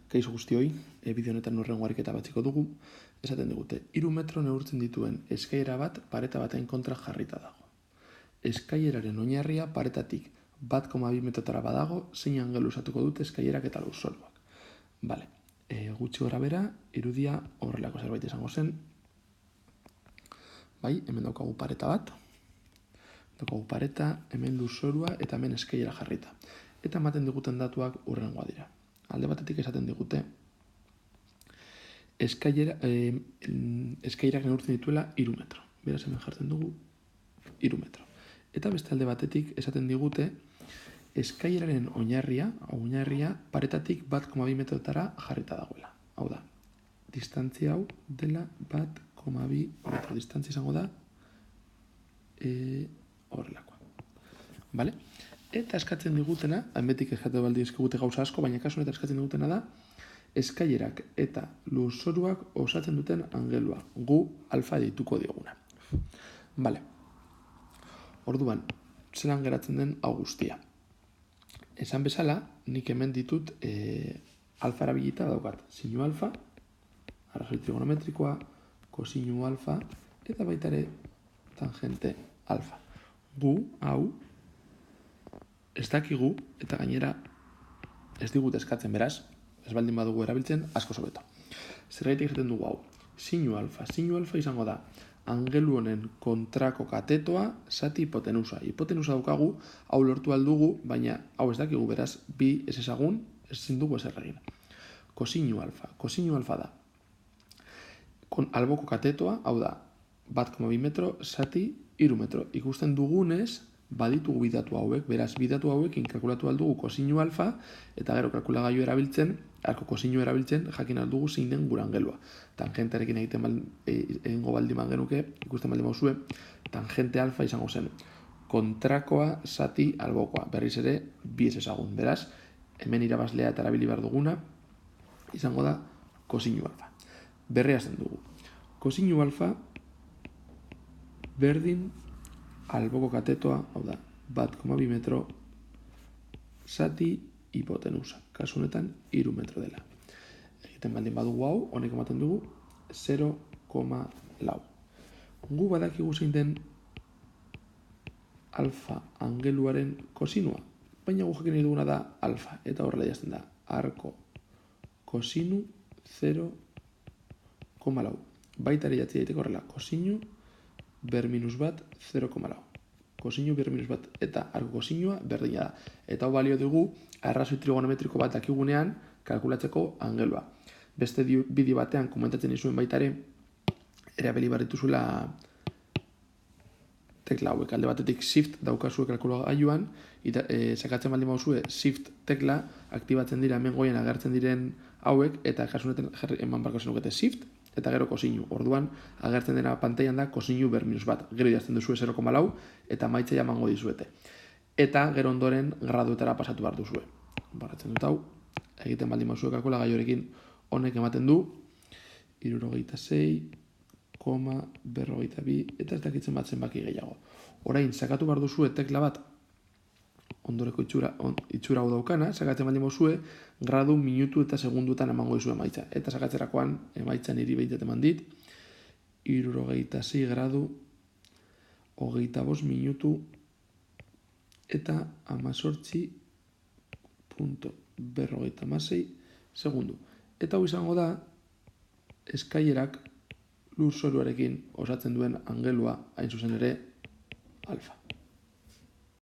Kaixo guztioi, bideo honetan horrengo ariketa batziko dugu, esaten digute, 3 metro neurtzen dituen eskailera bat pareta baten kontra jarrita dago. Eskaileraren oinarria paretatik 1,2 metrotara badago, zein angelu usatuko dute eskailerak eta lurzoruak. Bale, gutxi gora bera, irudia horrelako zerbait izango zen. Bai, hemen daukagu pareta bat, hemen lurzorua eta hemen eskailera jarrita. Eta ematen diguten datuak hurrengoa dira. Alde batetik esaten digute eskailerak neurtzen dituela 3 metro. Beraz hemen jartzen dugu 3 metro. Eta beste alde batetik esaten digute eskaileraren oinarria paretatik 1,2 metrotara jarrita dagoela. Hau da, distantzia hau dela 1,2 metro. Distantzia izango da horrelakoa. Bale? Eta eskatzen digutena, hainbetik eskatu baldi eskigute gauza asko, baina kasu honetan eskatzen digutena da eskailerak eta lurzoruak osatzen duten angelua. Gu alfa deituko dioguna. Bale. Orduan, zelan geratzen den hau guztia. Esan bezala, nik hemen ditut alfa erabilita daukat. Sinu alfa, arrazoi trigonometrikoa, kosinu alfa, eta baita ere tangente alfa. Gu, hau, ez dakigu, eta gainera ez digut eskatzen beraz, ez baldin badugu erabiltzen, asko sobeto. Zergaitik egiten dugu hau. Sinu alfa izango da angelu honen kontrako katetoa zati hipotenusa. Hipotenusa daukagu, hau lortu aldugu, baina hau ez dakigu beraz, bi ez ezagun, ezin dugu ezer egin. Kosinu alfa da. Alboko katetoa, hau da, 1,2 metro zati 3 metro. Ikusten dugunez, baditugu bidatu hauek, beraz bidatu hauekin kalkulatu aldugu kosinu alfa, eta gero kalkulagailu erabiltzen, kosinu erabiltzen, jakin aldugu zein den gure angelua. Tangentarekin egingo baldiman genuke, ikusten baldiman zuen, tangente alfa izango zen. Kontrakoa zati albokoa, berriz ere, bi ez ezagun. Beraz, hemen irabazlea eta erabili behar duguna, izango da kosinu alfa. Berreazten dugu. Kosinu alfa, berdin, alboko katetoa, hau da, 1,2 metro zati hipotenusa. Kasu honetan, 3 metro dela. Egiten baldin badugu hau, honek ematen dugu 0,4. Gu badakigu zein den alfa angeluaren kosinua, baina gu jakin nahi duguna da alfa, eta horrela jazten da, arko kosinu 0,4. Baita ere jatzi daiteko horrela, kosinu ber minus bat 0,4. Kosinu ber minus bat eta arko kosinua berdina da. Eta hau balio dugu arrazoi trigonometriko bat dakigunean kalkulatzeko angelua. Beste bideo batean komentatzen izuen baita ere erabili barrituzuela tekla hauek. Alde batetik shift daukazue kalkulagailuan, sakatzen baldin bauzue shift tekla aktibatzen dira hemen goian agertzen diren hauek, eta kasunetan eman barko zenukete shift eta gero kosinu. Orduan, agertzen dena pantailan da kosinu ber minus bat. Gero idazten duzue 0,4 eta maitzea emango dizuete. Eta gero ondoren graduetara pasatu behar duzue. Barratzen dut hau, egiten baldin bauzue kalkulagailuarekin honek ematen du 76,42 eta ez dakitzen bat zenbaki gehiago. Orain, sakatu behar duzue tekla bat ondoreko itxura hau daukana, sakatzen baldin bauzue, gradu, minutu eta segunduetan emango dizu emaitza. Eta sakatzerakoan emaitza niri behitet eman dit, 76 gradu, 25 minutu eta 18,56 segundu. Eta hau izango da, eskailerak lurzoruarekin osatzen duen angelua hain zuzen ere alfa.